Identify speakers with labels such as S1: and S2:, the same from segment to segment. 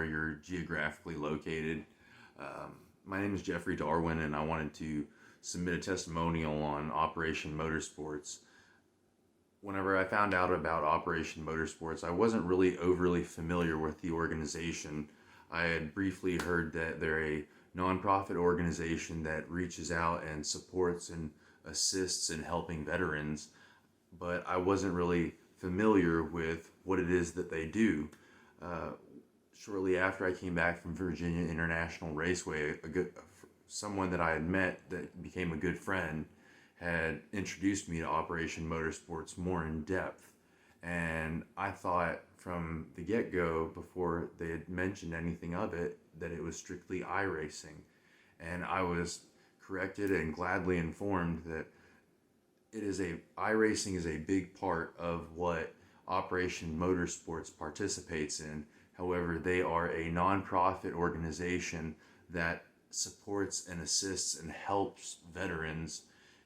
S1: where you're geographically located. My name is Jeffrey Darwin, and I wanted to submit a testimonial on Operation Motorsports. Whenever I found out about Operation Motorsports, I wasn't really overly familiar with the organization. I had briefly heard that they're a nonprofit organization that reaches out and supports and assists in helping veterans, but I wasn't really familiar with what it is that they do. Uh, Shortly after I came back from Virginia International Raceway, someone that I had met that became a good friend had introduced me to Operation Motorsports more in depth. And I thought from the get-go, before they had mentioned anything of it, that it was strictly iRacing. And I was corrected and gladly informed that iRacing is a big part of what Operation Motorsports participates in. However, they are a nonprofit organization that supports and assists and helps veterans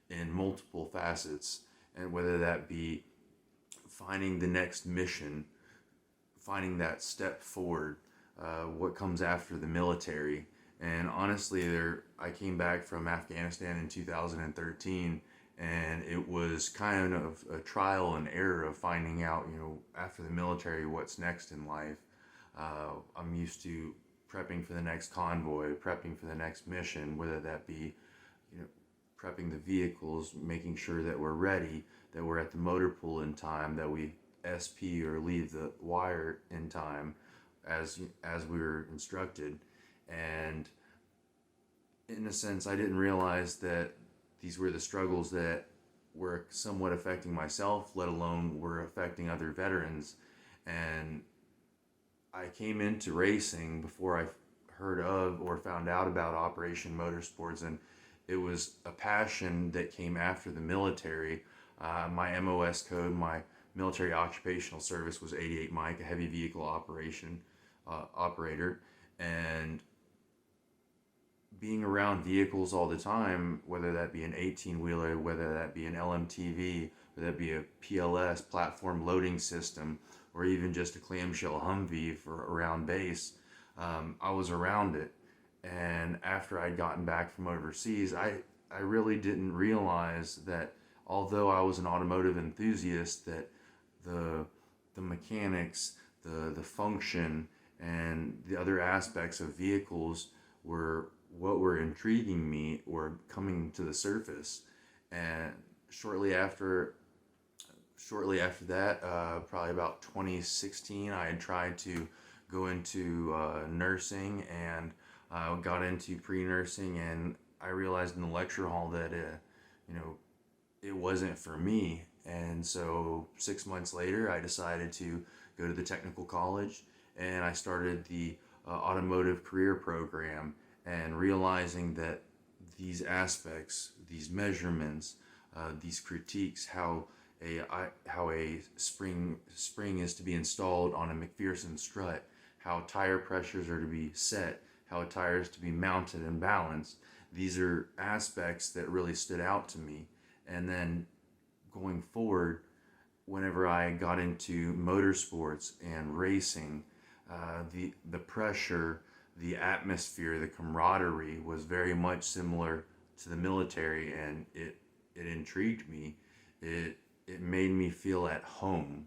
S1: in multiple facets, and whether that be finding the next mission, finding that step forward, what comes after the military. And honestly, I came back from Afghanistan in 2013, and it was kind of a trial and error of finding out, after the military, what's next in life. I'm used to prepping for the next convoy, prepping for the next mission, whether that be, prepping the vehicles, making sure that we're ready, that we're at the motor pool in time, that we SP or leave the wire in time as we were instructed. And in a sense, I didn't realize that these were the struggles that were somewhat affecting myself, let alone were affecting other veterans. And I came into racing before I heard of or found out about Operation Motorsports, and it was a passion that came after the military. My MOS code, my military occupational service, was 88 Mike, a heavy vehicle operator, and being around vehicles all the time, whether that be an 18-wheeler, whether that be an LMTV, whether that be a PLS, platform loading system, or even just a clamshell Humvee for around base, I was around it. And after I'd gotten back from overseas, I really didn't realize that although I was an automotive enthusiast, that the mechanics, the function, and the other aspects of vehicles were what were intriguing me or coming to the surface. And shortly after that, probably about 2016, I had tried to go into nursing, and got into pre-nursing, and I realized in the lecture hall that it wasn't for me. And so 6 months later, I decided to go to the technical college, and I started the automotive career program, and realizing that these aspects, these measurements, these critiques, how a spring is to be installed on a McPherson strut, how tire pressures are to be set, how a tire is to be mounted and balanced. These are aspects that really stood out to me. And then going forward, whenever I got into motorsports and racing, the pressure, the atmosphere, the camaraderie was very much similar to the military, and it intrigued me. It made me feel at home,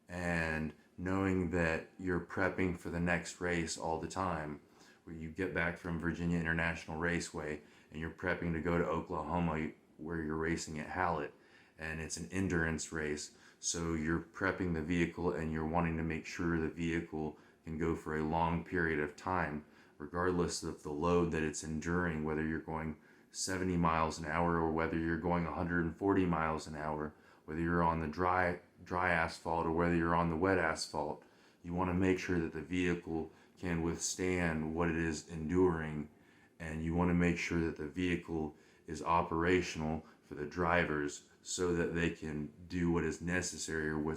S1: and knowing that you're prepping for the next race all the time, where you get back from Virginia International Raceway and you're prepping to go to Oklahoma, where you're racing at Hallett, and it's an endurance race. So you're prepping the vehicle and you're wanting to make sure the vehicle can go for a long period of time, regardless of the load that it's enduring, whether you're going 70 miles an hour or whether you're going 140 miles an hour, whether you're on the dry asphalt or whether you're on the wet asphalt. You want to make sure that the vehicle can withstand what it is enduring, and you want to make sure that the vehicle is operational for the drivers so that they can do what is necessary or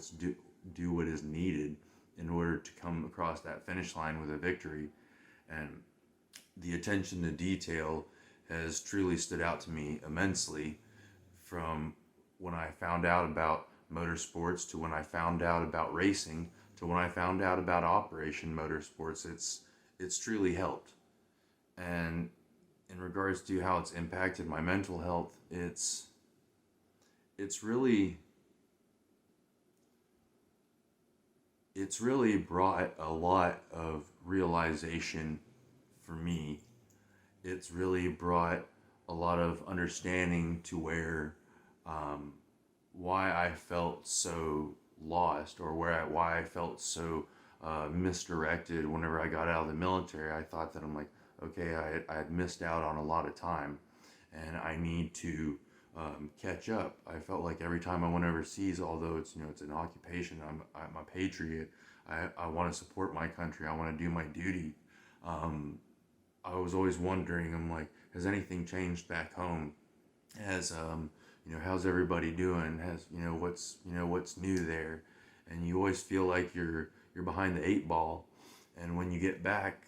S1: do what is needed in order to come across that finish line with a victory. And the attention to detail has truly stood out to me immensely, from when I found out about motorsports to when I found out about racing to when I found out about Operation Motorsports. it's truly helped. And in regards to how it's impacted my mental health, it's really it's really brought a lot of realization for me. It's really brought a lot of understanding to where um, why I felt so lost, or why I felt so misdirected whenever I got out of the military. I thought that I'm like, okay, I had missed out on a lot of time, and I need to catch up. I felt like every time I went overseas, although it's an occupation, I'm a patriot. I want to support my country. I want to do my duty. Um, I was always wondering. I'm like, has anything changed back home? Has how's everybody doing? Has what's new there? And you always feel like you're behind the eight ball. And when you get back,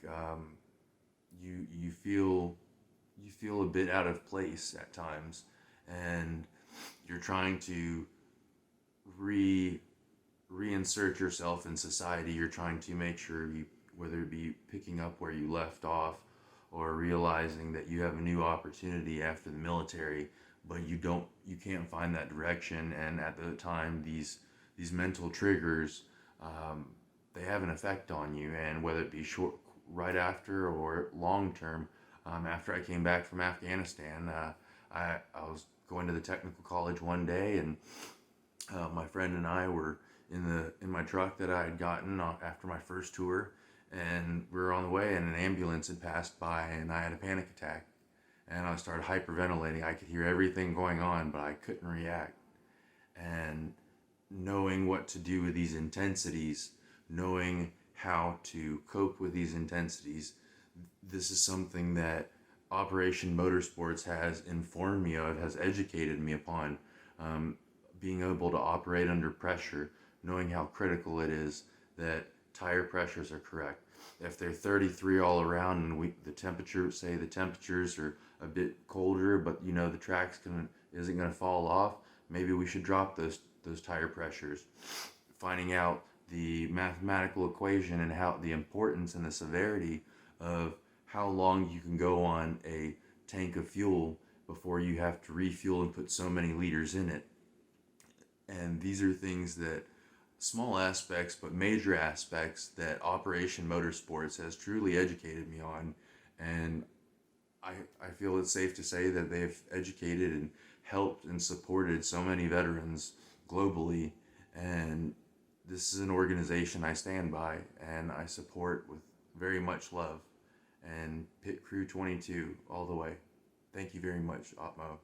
S1: you feel a bit out of place at times, and you're trying to re reinsert yourself in society. You're trying to make sure whether it be picking up where you left off, or realizing that you have a new opportunity after the military, but you can't find that direction. And at the time, these mental triggers, um, they have an effect on you. And whether it be short, right after, or long term, after I came back from Afghanistan, I was going to the technical college one day, and my friend and I were in my truck that I had gotten after my first tour, and we were on the way, and an ambulance had passed by, and I had a panic attack, and I started hyperventilating. I could hear everything going on, but I couldn't react. And knowing what to do with these intensities, knowing how to cope with these intensities, this is something that Operation Motorsports has informed me of, has educated me upon. Um, Being able to operate under pressure, knowing how critical it is that tire pressures are correct. If they're 33 all around, and the temperatures are a bit colder, but the track's isn't gonna fall off, maybe we should drop those tire pressures. Finding out the mathematical equation, and how the importance and the severity of how long you can go on a tank of fuel before you have to refuel and put so many liters in it. And these are things that, small aspects but major aspects, that Operation Motorsports has truly educated me on. And I feel it's safe to say that they've educated and helped and supported so many veterans globally. And this is an organization I stand by and I support with very much love. And Pit Crew 22 all the way. Thank you very much, OpMo.